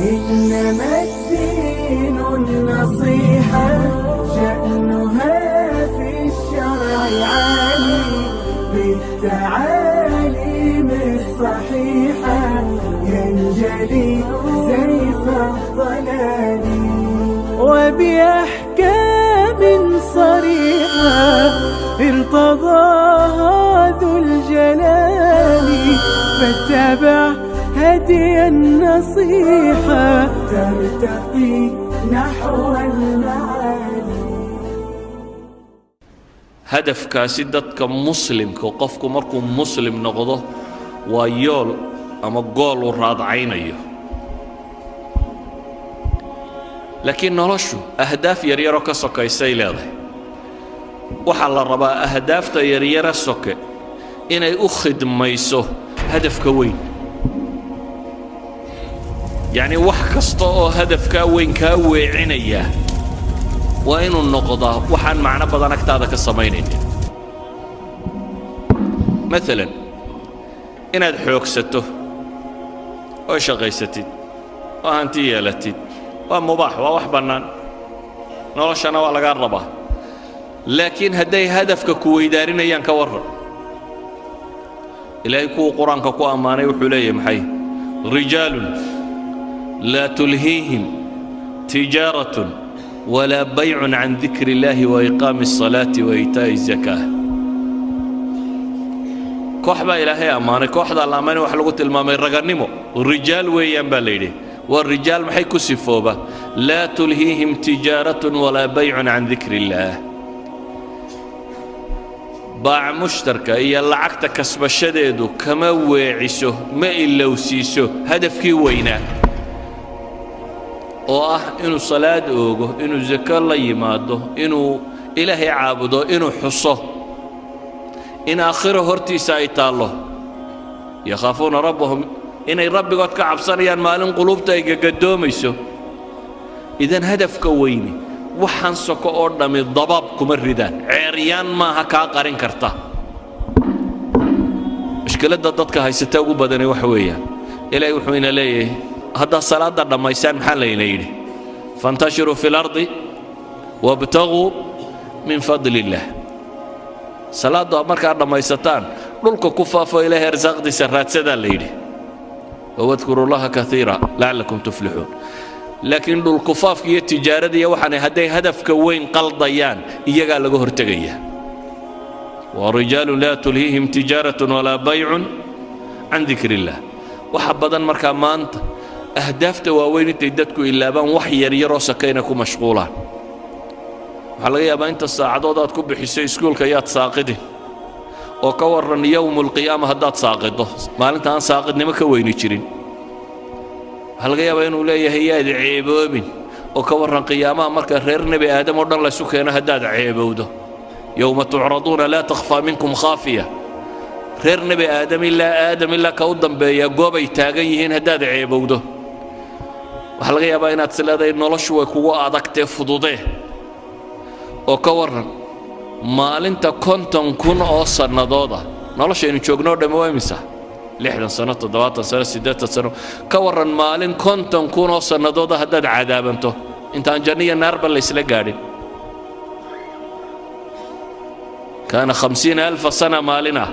إنما الدين النصيحة شأنها في الشرع عالي بالتعاليم الصحيحة ينجلي سيف الضلال وبأحكام صريحة ارتضاها ذو الجلال فاتبع هدي النصيحة ترتقي نحو المعالي. هدف كاسدتك مسلم كوقفك مركو مسلم نقضه ويول أما قول الراد عينيه لكن نرشو أهداف يريرو كسوكا يسيلاده وحال الربا أهداف يريرو سوكا إني أخد ميسو هدف كوين يعني wax kasta oo hadafka weyn ka weecinaya waa inuu noqdo waxaan macna badan agtaada ka sameeynin مثلا inaad xoogsato oo shaqaysatid oo hanti yeelatid waa mubaax waa wax banaan noloshana waa laga rabaa laakiin haday hadafka ku weydaarinayaan ka waran ilaahay ku quraanka ku amaanay wuxuu leeyahay maxay rijaalun لا تلهيهم تجارة ولا بيع عن ذكر الله وإقام الصلاة وإيتاء الزكاة كوحبا إلهي أماني كوحدا الأماني وحلقوا المامي رغنمو الرجال ويان باليدي والرجال محيكو سفوبة لا تلهيهم تجارة ولا بيع عن ذكر الله باع مشتركة إيا لعقتا كسب الشديدو كما ويعيسو ما إلا وسيسو هدف كي ويناه oo ah inuu salaad oogo inuu zakar la yimaado inuu ilaahay caabudo inuu xuso in aakhiro hortiisa ay taalo yakhaafuna rabbahum inay rabbigood ka cabsanayaan maalin qulubta ay gagadoomayso idan hadafka weyni waxaan soko oo dhami dabab kuma ridaan ceeriyaan maaha ka qarin karta mushkilada dadka haysata ugu badan waxa weeyaan ilaahay wuxuu ina leeyahay هذا صلاة دميسان محل ينيري فانتشروا في الأرض وابتغوا من فضل الله صلاة مركا دميستان لولكو كفافو إليه رزاق دي سرات سدا ليري واذكروا الله كثيرا لعلكم تفلحون لكن الكفاف هي التجارة دي وحنا هدي هدف كوين قلضيان إيجا لغو هرتقيا ورجال لا تلهيهم تجارة ولا بيع عن ذكر الله وحبدا مركا مانت أهدافته وين تيدتكو إلا بان وحي يريرو سكينكو مشغولان وحلقة يابا انت الساعدودات كو بحسي سكول كيات ساقدي وكورن يوم القيامة هدات ساقده ما انت ان ساقد نمكا وين يجرين وحلقة يابا انو ليه هي عيبوبين وكورن قيامة مركا رير نبي آدم ودن الله سكينة هداد عيبوده يوم تعرضون لا تخفى منكم خافية رير نبي آدم إلا كودن بيا قوبي تاقيهين هداد عيبوده waxaa laga yaabaa inaad sileedahay noloshu way kugu adagtee fududee oo ka waran maalinta 50,000 oo sanadooda noloshaynu joogno dhammo waa imisa 60 sano 70 sano 80 sano ka waran maalin 50,000 oo sanadooda haddaad cadaabanto intaan janniya naarba la isla gaadhin kaana 50,000 sana maalina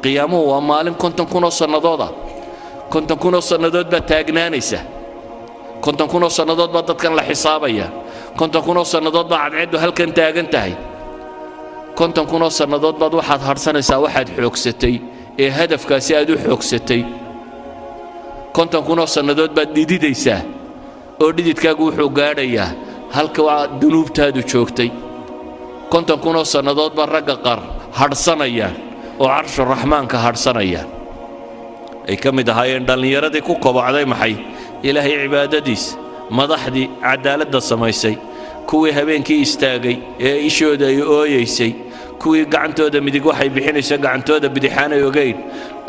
qiyaamuhu waa maalin 50,000 oo sanadooda 50,000 oo sanadood baa taagnaanaysa 50,000 oo sanadood baa dadkan la xisaabaya 50,000 oo sanadood baa cadceedu halkan taagan tahay 50,000 oo sanadood baad waxaad harsanaysaa waxaad xoogsatay ee hadafkaasi aad u xoogsatay 50,000 oo sanadood baad dhididaysaa oo dhididkaagu wuxuu gaadhayaa halka waa dunuubtaadu joogtay 50,000 oo sanadood baa ragga qaar harsanayaan oo carshu raxmaanka harsanayaan ay ka mid ahaayeen dhallinyaradii ku kobocday maxay ilaahay cibaadadiis madaxdii cadaaladda samaysay kuwii habeenkii istaagay ee ishooda ay ooyeysay kuwii gacantooda midig waxay bixinaysaa gacantooda bidixaanay ogeyn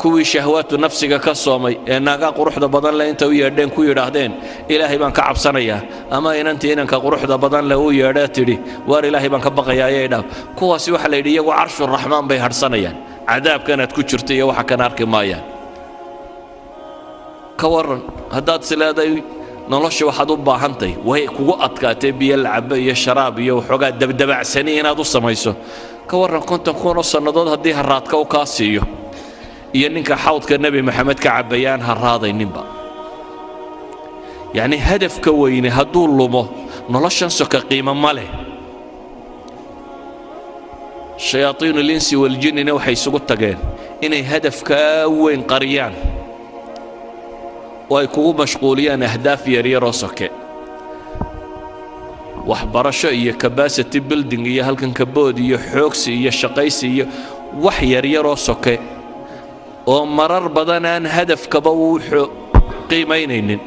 kuwii shahwaatu nafsiga ka soomay ee naaga quruxda badan leh inta u yeedheen ku yidhaahdeen ilaahay baan ka cabsanayaa ama inantii inanka quruxda badan leh u yeedhee tidhi waar ilaahay baan ka baqayaa ayay dhaaf kuwaasi waxa la yidhi iyagu carshu raxmaan bay harsanayaan cadaabkanaad ku jirta iyo waxa kana arki maayaan ka waran haddaad sileeday nolosha waxaad u baahantahay way kugu adkaatay biyo lacabo iyo sharaab iyo waxoogaa dabdabacsani inaad u samayso ka warran 50 kun oo sannadood haddii haraadka u kaa siiyo iyo ninka xawdka nebi maxamed ka cabayaan haraadayninba yacni hadafka weyne hadduu lumo noloshan soka qiimo ma leh shayaatiinu linsi waljinnina waxay isugu tageen inay hadafkaa weyn qariyaan oo ay kugu mashquuliyaan ahdaaf yaryaroo soke waxbarasho iyo capacity building iyo halkan kabood iyo xoogsi iyo shaqaysi iyo wax yaryaroo soke oo marar badan aan hadafkaba uu qiimaynaynin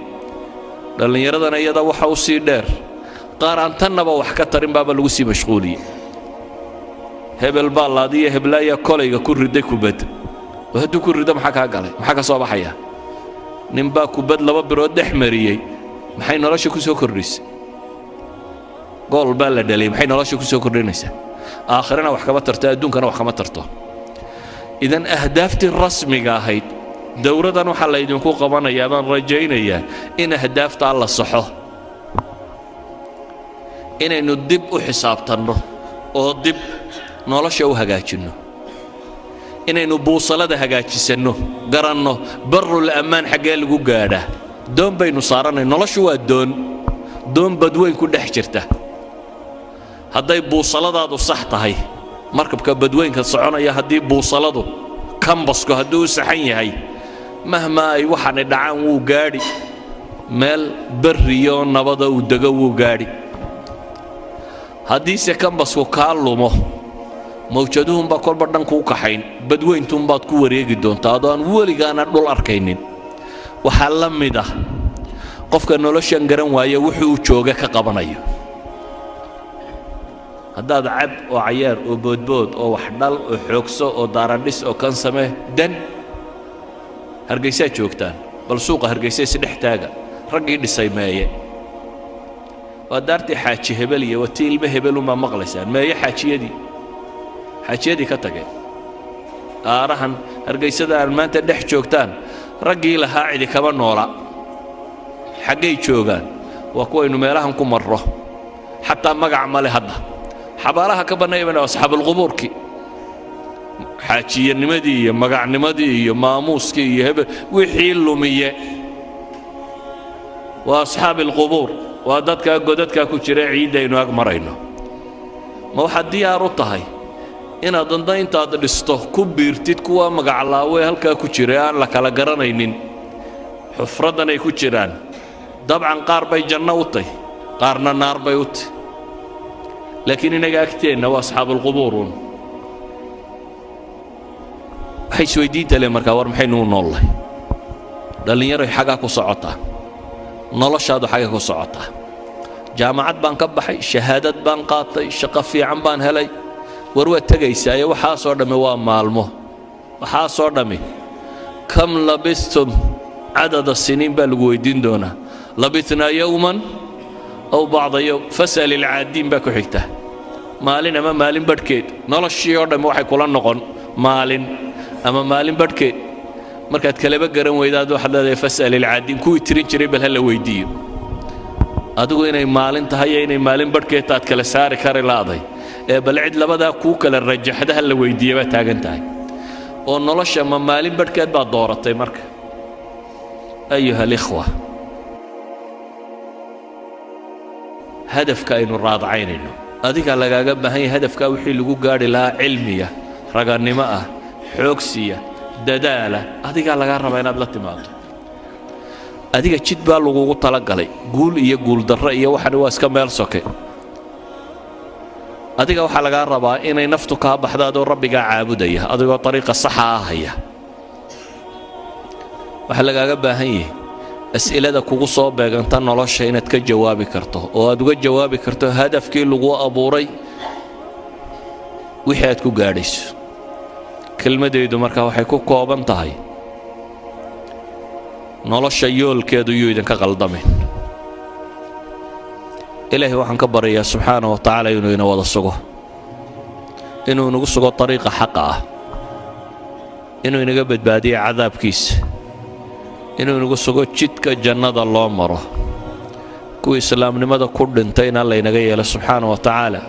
dhallinyaradana iyada waxa u sii dheer qaar aan tannaba wax ka tarin baaba lagu sii mashquuliyey hebel baa laadiya heblaaya kolayga ku riday kubad oo hadduu ku rido maxaa kaa galay maxaa ka soo baxaya ninbaa kubad 2 birood dhex mariyey maxay nolosha ku soo kordhisay gool baa la dhalay maxay nolosha ku soo kordhinaysaa aakhirana wax kama tarto adduunkana wax kama tarto idan ahdaaftii rasmiga ahayd dowradan waxaa la idinku qabanayaa baan rajaynayaa in ahdaafta alla saxo inaynu dib u xisaabtanno oo dib nolosha u hagaajinno inaynu buusalada hagaajisanno garanno barul ammaan xaggee lagu gaadhaa doon baynu saaranay noloshu waa doon badweyn ku dhex jirta hadday buusaladaadu sax tahay markabka badweynka soconaya haddii buusaladu kambasku hadduu u saxan yahay mahma ay waxaanay dhacaan wuu gaadhi meel barriyo nabada uu dego wuu gaadhi haddiise kambasku kaa lumo mawjaduhunbaa kolba dhanku u kaxayn badweyntunbaad ku wareegi doontaa adoo aan weligaana dhul arkaynin waxaa la mid ah qofka noloshan garan waaya wuxuu jooga ka qabanayo haddaad cab oo cayaar oo boodbood oo wax dhal oo xoogso oo daaradhis oo kan samee dan hargeysaa joogtaan bal suuqa hargeysa isdhex taaga raggii dhisay meeye waa daartii xaaji hebel iyo watii ilmo hebel uma maqlaysaan meeye xaajiyadii ka tageen aarahan hargeysada aan maanta dhex joogtaan raggii lahaa cidi kama noola xaggay joogaan waa kuwaynu meelahan ku marro xataa magac male hadda xabaalaha ka bannaybana asxaabulqubuurkii xaajiyanimadii iyo magacnimadii iyo maamuuskii iyo hebel wixii lumiye waa asxaabilqubuur waa dadkaa godadkaa ku jira ciiddaynu ag marayno ma waxaad diyaar u tahay inaad danda intaad dhisto ku biirtid kuwa magaclaawe halkaa ku jira aan la kala garanaynin xufraddan ay ku jiraan dabcan qaar bay janno u tahy qaarna naar bay u tahy laakiin inaga agteenna waa asxaabulqubuurun waxay isweydiinta leh markaa war maxaynu u noollahay dhallinyaroy xaggaa ku socotaa noloshaadu xagga ku socotaa jaamacad baan ka baxay shahaadad baan qaatay shaqo fiican baan helay war waad tegaysaaye waxaasoo dhammi waa maalmo waxaasoo dhammi kam labistum cadada siniin baa lagu weydiin doonaa labitnaa yowman aw bacda yowm fas'al ilcaadiin baa ku xigta maalin ama maalin badhkeed noloshii oo dhammi waxay kula noqon maalin ama maalin badhkeed markaad kalaba garan weydaad waxaad leedahay fas'al ilcaadiin kuwii tirin jiray bal ha la weydiiyo adigu inay maalin tahay iyo inay maalin badhkeed taad kala saari kari laaday ee bal cid labadaa kuu kala rajaxda ha la weydiiya baa taagan tahay oo nolosha ma maalin badhkeed baad dooratay marka ayuha alikhwa hadafka aynu raadacaynayno adiga lagaaga baahan yahay hadafkaa wixii lagu gaadhi lahaa cilmiya ragannimo ah xoogsiya dadaala adigaa lagaa rabaa inaad la timaado adiga jid baa lagugu talagalay guul iyo guuldarro iyo waxani waa iska meel soke adiga waxaa lagaa rabaa inay naftu kaa baxdo adoo rabbigaa caabudaya adigoo ariiqa saxa ah haya waxaa lagaaga baahan yahay as'ilada kugu soo beeganta nolosha inaad ka jawaabi karto oo aad uga jawaabi karto hadafkii lagu abuuray wixii aad ku gaadhayso kelmadaydu markaa waxay ku kooban tahay nolosha yoolkeedu yuu idinka qaldamin ilaahay waxaan ka baryayaa subxaana wa tacaala inuu ina wada sugo inuu inagu sugo ariiqa xaqa ah inuu inaga badbaadiyo cadaabkiisa inuu inagu sugo jidka jannada loo maro kuwii islaamnimada ku dhintayna laynaga yeelo subxaana wa tacaala